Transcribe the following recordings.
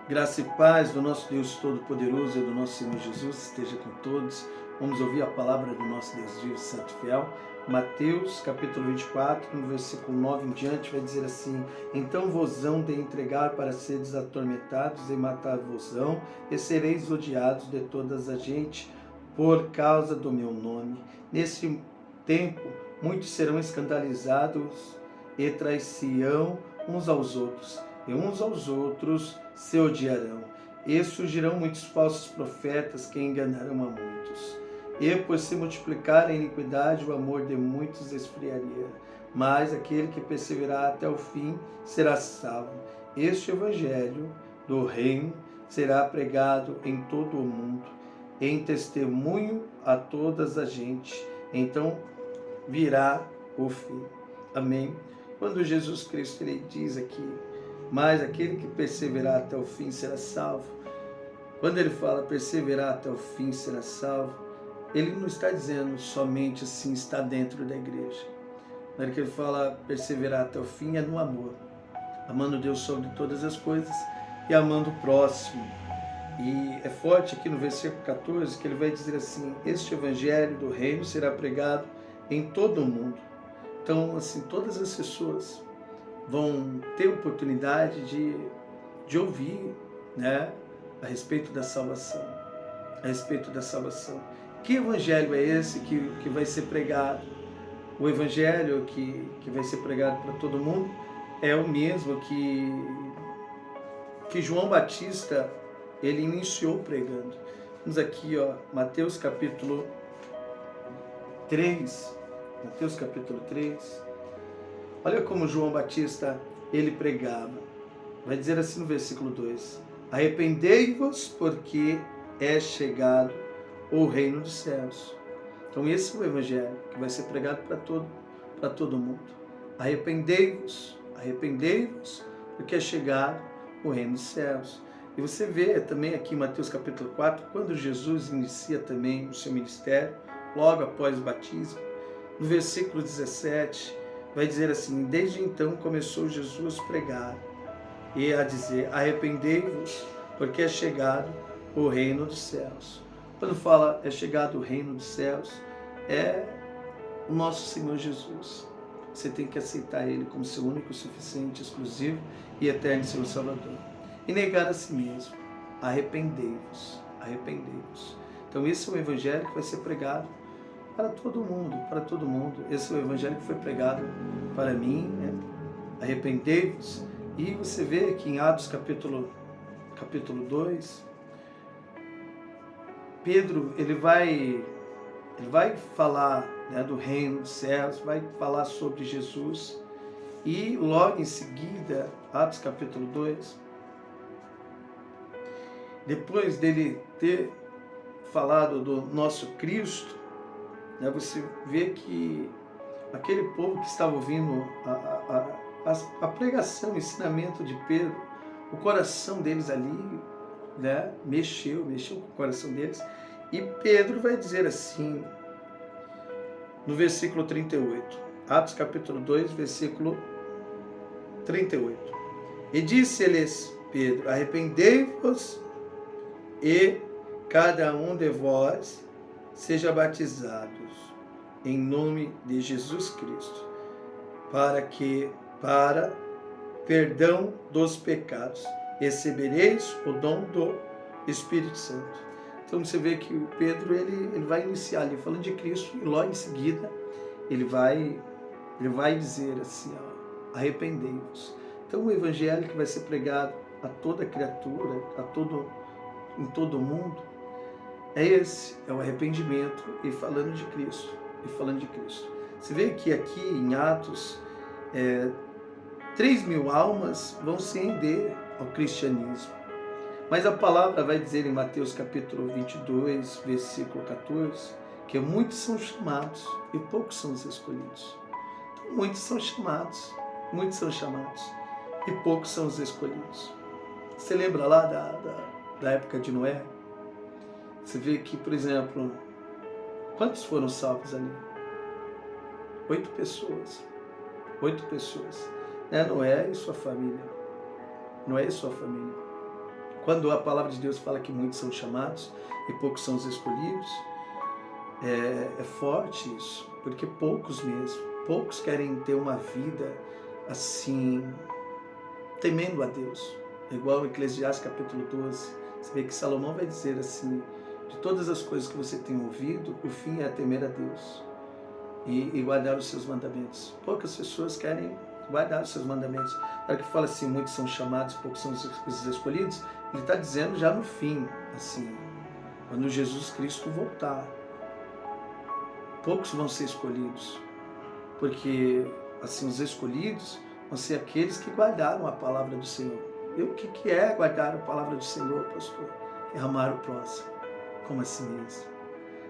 Graça e paz do nosso Deus Todo-Poderoso e do nosso Senhor Jesus esteja com todos. Vamos ouvir a palavra do nosso Deus vivo, santo e fiel. Mateus, capítulo 24, no versículo 9 em diante, vai dizer assim: Então vos hão de entregar para seres atormentados e matar-vos-ão, e sereis odiados de todas a gente, por causa do meu nome. Nesse tempo, muitos serão escandalizados e trair-se-ão uns aos outros, e uns aos outros se odiarão. E surgirão muitos falsos profetas que enganarão a muitos. E por se multiplicar a iniquidade, o amor de muitos esfriaria. Mas aquele que perseverar até o fim será salvo. Este evangelho do reino será pregado em todo o mundo, em testemunho a todas a gente. Então virá o fim. Amém? Quando Jesus Cristo ele diz aqui, mas aquele que perseverar até o fim será salvo. Quando ele fala perseverar até o fim será salvo, ele não está dizendo somente assim, está dentro da igreja. Na hora que ele fala perseverar até o fim é no amor, amando Deus sobre todas as coisas e amando o próximo. E é forte aqui no versículo 14 que ele vai dizer assim: este evangelho do reino será pregado em todo o mundo. Então, assim, todas as pessoas vão ter oportunidade de ouvir, né, a respeito da salvação. A respeito da salvação. Que evangelho é esse que vai ser pregado? O evangelho que vai ser pregado para todo mundo é o mesmo que João Batista ele iniciou pregando. Vamos aqui, ó, Mateus capítulo 3. Mateus capítulo 3. Olha como João Batista ele pregava. Vai dizer assim no versículo 2: arrependei-vos, porque é chegado o reino dos céus. Então esse é o evangelho que vai ser pregado para todo mundo. Arrependei-vos, porque é chegado o reino dos céus. E você vê também aqui em Mateus capítulo 4, quando Jesus inicia também o seu ministério, logo após o batismo, no versículo 17, vai dizer assim: desde então começou Jesus a pregar e a dizer: arrependei-vos, porque é chegado o reino dos céus. Quando fala é chegado o reino dos céus, é o nosso Senhor Jesus. Você tem que aceitar Ele como seu único, suficiente, exclusivo e eterno Senhor Salvador. E negar a si mesmo. Arrependei-vos, arrependei-vos. Então esse é o evangelho que vai ser pregado para todo mundo, para todo mundo. Esse é o evangelho que foi pregado para mim, né? Arrependei-vos. E você vê que em Atos capítulo 2, Pedro ele vai falar, né, do reino dos céus, vai falar sobre Jesus. E logo em seguida, Atos capítulo 2, depois dele ter falado do nosso Cristo, né, você vê que aquele povo que estava ouvindo a pregação, o ensinamento de Pedro, o coração deles ali, né, mexeu com o coração deles. E Pedro vai dizer assim, no versículo 38, Atos capítulo 2, versículo 38. E disse-lhes Pedro: arrependei-vos e cada um de vós seja batizados em nome de Jesus Cristo, para perdão dos pecados, recebereis o dom do Espírito Santo. Então você vê que o Pedro ele vai iniciar ali falando de Cristo e logo em seguida ele vai dizer assim, ó, arrependei-vos. Então o evangelho que vai ser pregado a toda criatura, em todo o mundo, é esse, é o arrependimento e falando de Cristo, Você vê que aqui em Atos, 3.000 almas vão se render ao cristianismo. Mas a palavra vai dizer em Mateus capítulo 22, versículo 14, que muitos são chamados e poucos são os escolhidos. Então, muitos são chamados e poucos são os escolhidos. Você lembra lá da época de Noé? Você vê que, por exemplo, quantos foram salvos ali? 8 pessoas. 8 pessoas. Noé e sua família. quando a palavra de Deus fala que muitos são chamados e poucos são os escolhidos, é forte isso, porque poucos mesmo, poucos querem ter uma vida assim, temendo a Deus. Igual o Eclesiastes capítulo 12, você vê que Salomão vai dizer assim, de todas as coisas que você tem ouvido, o fim é temer a Deus e guardar os seus mandamentos. Poucas pessoas querem guardar os seus mandamentos. Para que fala assim, muitos são chamados, poucos são os escolhidos, ele está dizendo já no fim, assim, quando Jesus Cristo voltar, poucos vão ser escolhidos, porque assim, os escolhidos vão ser aqueles que guardaram a palavra do Senhor. E o que é guardar a palavra do Senhor, pastor? É amar o próximo, como a si mesmo.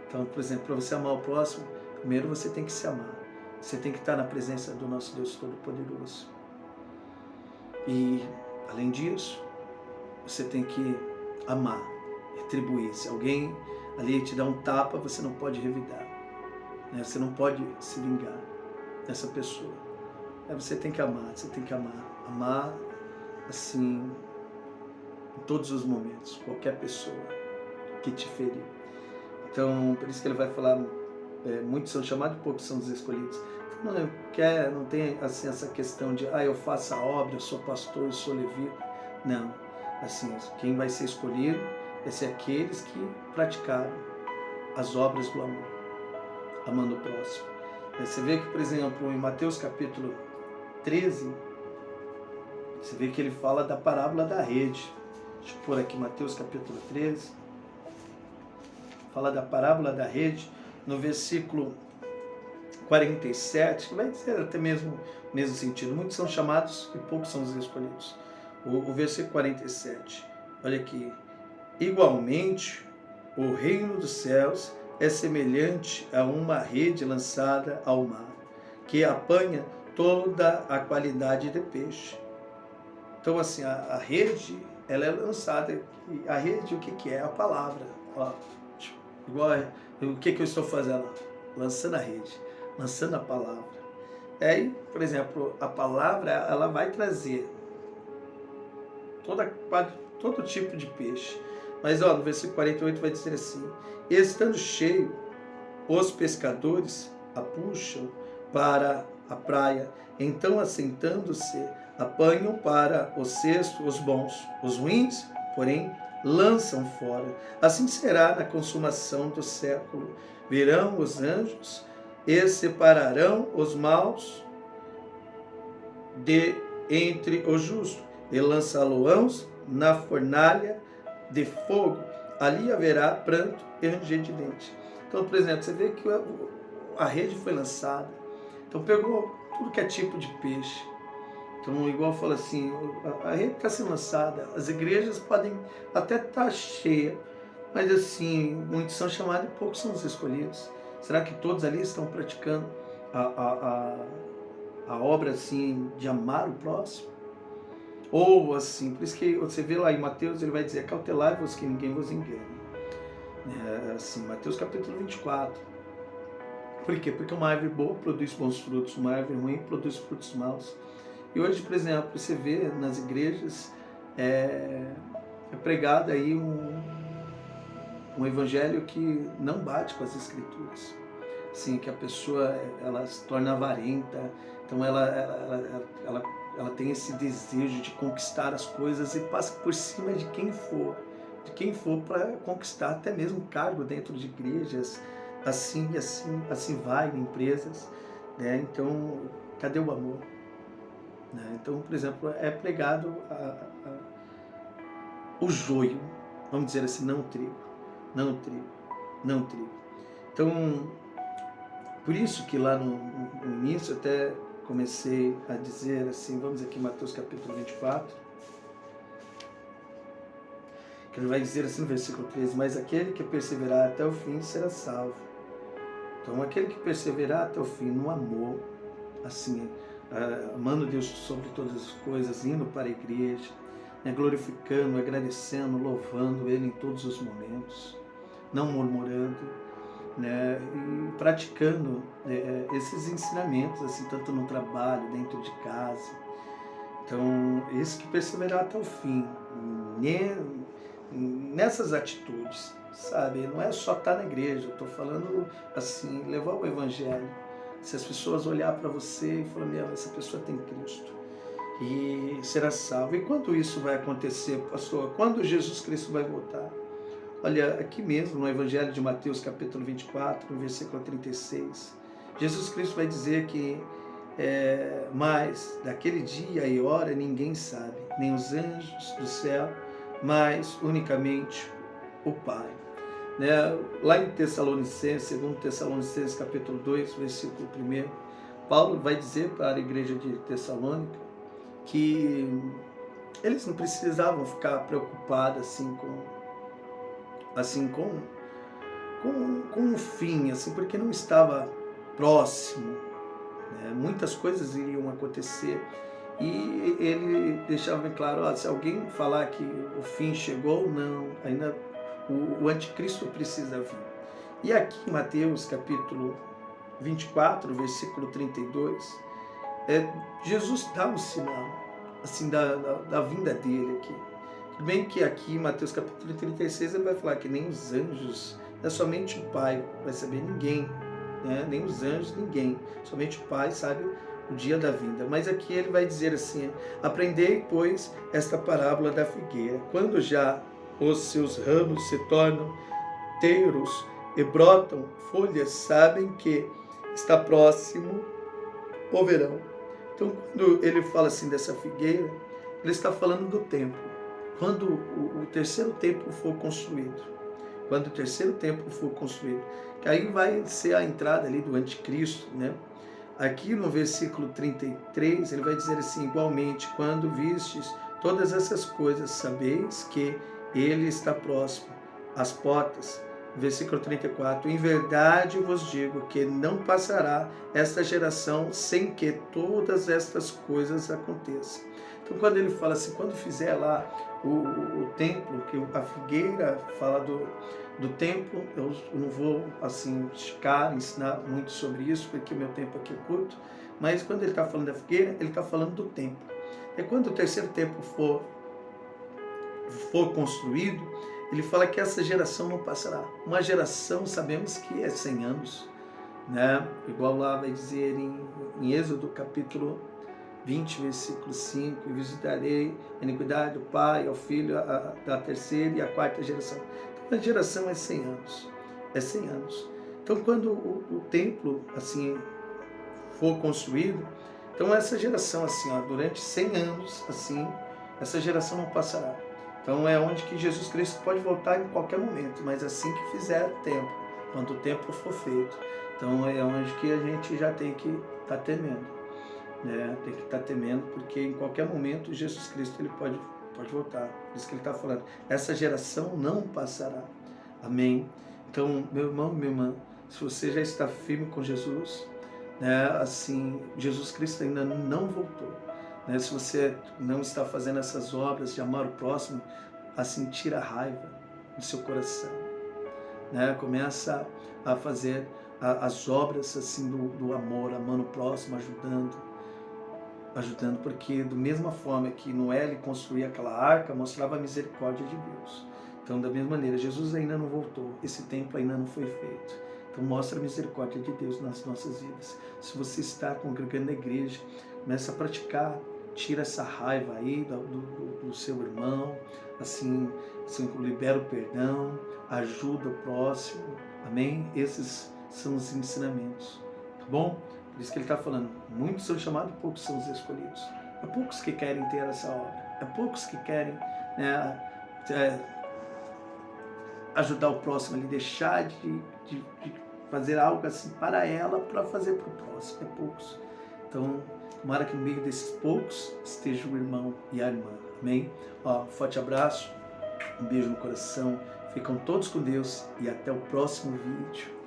Então, por exemplo, para você amar o próximo, primeiro você tem que se amar. Você tem que estar na presença do nosso Deus Todo-Poderoso. E, além disso, você tem que amar, retribuir. Se alguém ali te dá um tapa, você não pode revidar. Né? Você não pode se vingar dessa pessoa. Você tem que amar, você tem que amar. Amar, assim, em todos os momentos, qualquer pessoa que te feriu. Então, por isso que ele vai falar, muitos são chamados, poucos são os escolhidos. Então, não tem assim, essa questão de, eu faço a obra, eu sou pastor, eu sou levita. Não. Assim, quem vai ser escolhido vai ser aqueles que praticaram as obras do amor, amando o próximo. Você vê que, por exemplo, em Mateus capítulo 13, você vê que ele fala da parábola da rede. Deixa eu pôr aqui Mateus capítulo 13. Fala da parábola da rede, no versículo 47, que vai dizer até mesmo o mesmo sentido. Muitos são chamados e poucos são os escolhidos. O versículo 47, olha aqui. Igualmente, o reino dos céus é semelhante a uma rede lançada ao mar, que apanha toda a qualidade de peixe. Então, assim, a rede, ela é lançada. A rede, o que é? A palavra. Ó, igual, o que eu estou fazendo? Lançando a rede, lançando a palavra. Aí, por exemplo, a palavra, ela vai trazer todo tipo de peixe. Mas, no versículo 48 vai dizer assim, estando cheio, os pescadores a puxam para a praia, então, assentando-se, apanham para o cesto os bons, os ruins, porém, lançam fora. Assim será na consumação do século. Virão os anjos e separarão os maus de entre os justos, e lançá-los na fornalha de fogo. Ali haverá pranto e ranger de dentes. Então, por exemplo, você vê que a rede foi lançada. Então, pegou tudo que é tipo de peixe. Então, igual fala assim, a rede está sendo lançada, as igrejas podem até estar cheias, mas assim, muitos são chamados e poucos são os escolhidos. Será que todos ali estão praticando a obra assim de amar o próximo? Ou assim, por isso que você vê lá em Mateus, ele vai dizer, cautelai-vos que ninguém vos engane. Assim, Mateus capítulo 24. Por quê? Porque uma árvore boa produz bons frutos, uma árvore ruim produz frutos maus. E hoje, por exemplo, você vê nas igrejas, é pregado aí um evangelho que não bate com as escrituras. Assim, que a pessoa, ela se torna avarenta, então ela tem esse desejo de conquistar as coisas e passa por cima de quem for para conquistar até mesmo cargo dentro de igrejas, assim vai em empresas, né? Então, cadê o amor? Então, por exemplo, é pregado o joio, vamos dizer assim, não o trigo. Então, por isso que lá no início até comecei a dizer assim, vamos aqui em Mateus capítulo 24, que ele vai dizer assim no versículo 13, mas aquele que perseverar até o fim será salvo. Então, aquele que perseverar até o fim no amor, assim, amando Deus sobre todas as coisas, indo para a igreja, glorificando, agradecendo, louvando Ele em todos os momentos, não murmurando, né, e praticando esses ensinamentos, assim, tanto no trabalho, dentro de casa. Então, esse que perseverar até o fim, nessas atitudes, sabe? Não é só estar na igreja, eu estou falando assim, levar o evangelho. Se as pessoas olhar para você e falar, meu, essa pessoa tem Cristo e será salva. E quando isso vai acontecer, pastor? Quando Jesus Cristo vai voltar? Olha, aqui mesmo no Evangelho de Mateus, capítulo 24, no versículo 36, Jesus Cristo vai dizer que mas daquele dia e hora ninguém sabe, nem os anjos do céu, mas unicamente o Pai. Né? Lá em Tessalonicenses, 2 Tessalonicenses capítulo 2, versículo 1, Paulo vai dizer para a igreja de Tessalônica que eles não precisavam ficar preocupados com o fim, assim, porque não estava próximo, né? Muitas coisas iriam acontecer e ele deixava bem claro, ó, se alguém falar que o fim chegou, não, ainda o anticristo precisa vir. E aqui em Mateus capítulo 24, versículo 32, Jesus dá um sinal assim, da vinda dele aqui. Tudo bem que aqui em Mateus capítulo 36 ele vai falar que nem os anjos, não é somente o Pai vai saber, ninguém, né? Nem os anjos, ninguém, somente o Pai sabe o dia da vinda. Mas aqui ele vai dizer assim, aprendei, pois, esta parábola da figueira, quando já os seus ramos se tornam teiros e brotam folhas, sabem que está próximo o verão. Então, quando ele fala assim dessa figueira, ele está falando do tempo. Quando o terceiro templo for construído, que aí vai ser a entrada ali do anticristo, né? Aqui no versículo 33, ele vai dizer assim, igualmente, quando vistes todas essas coisas, sabeis que ele está próximo às portas. Versículo 34, em verdade vos digo que não passará esta geração sem que todas estas coisas aconteçam. Então, quando ele fala assim, quando fizer lá o templo, que a figueira fala do templo, eu não vou assim esticar, ensinar muito sobre isso, porque meu tempo aqui é curto, mas quando ele está falando da figueira, ele está falando do templo. E quando o terceiro templo for construído, ele fala que essa geração não passará. Uma geração, sabemos que é 100 anos, né? Igual lá vai dizer em Êxodo capítulo 20, versículo 5, e visitarei a iniquidade do pai, ao filho, da terceira e a quarta geração. Então, a geração é 100 anos. É 100 anos. Então, quando o templo, assim, for construído, então essa geração, assim, ó, durante 100 anos, assim, essa geração não passará. Então, é onde que Jesus Cristo pode voltar em qualquer momento, mas assim que fizer o templo, quando o templo for feito. Então, é onde que a gente já tem que estar temendo. Né? Tem que estar temendo, porque em qualquer momento Jesus Cristo ele pode voltar. Por isso que ele está falando, essa geração não passará. Amém? Então, meu irmão, minha irmã, se você já está firme com Jesus, né, assim, Jesus Cristo ainda não voltou. Né? Se você não está fazendo essas obras de amar o próximo, assim, tira a raiva do seu coração. Né? Começa a fazer as obras assim, do amor, amando o próximo, ajudando, porque da mesma forma que Noé ele construía aquela arca, mostrava a misericórdia de Deus. Então, da mesma maneira, Jesus ainda não voltou, esse templo ainda não foi feito. Então, mostra a misericórdia de Deus nas nossas vidas. Se você está congregando na igreja, começa a praticar, tira essa raiva aí do seu irmão, assim, libera o perdão, ajuda o próximo, amém? Esses são os ensinamentos, tá bom? Por isso que ele está falando, muitos são chamados, poucos são os escolhidos. É poucos que querem ter essa obra, é poucos que querem, né, ajudar o próximo, ali, deixar de fazer algo assim para ela, para fazer para o próximo, é poucos. Então, tomara que no meio desses poucos esteja o irmão e a irmã, amém? Ó, forte abraço, um beijo no coração, ficam todos com Deus e até o próximo vídeo.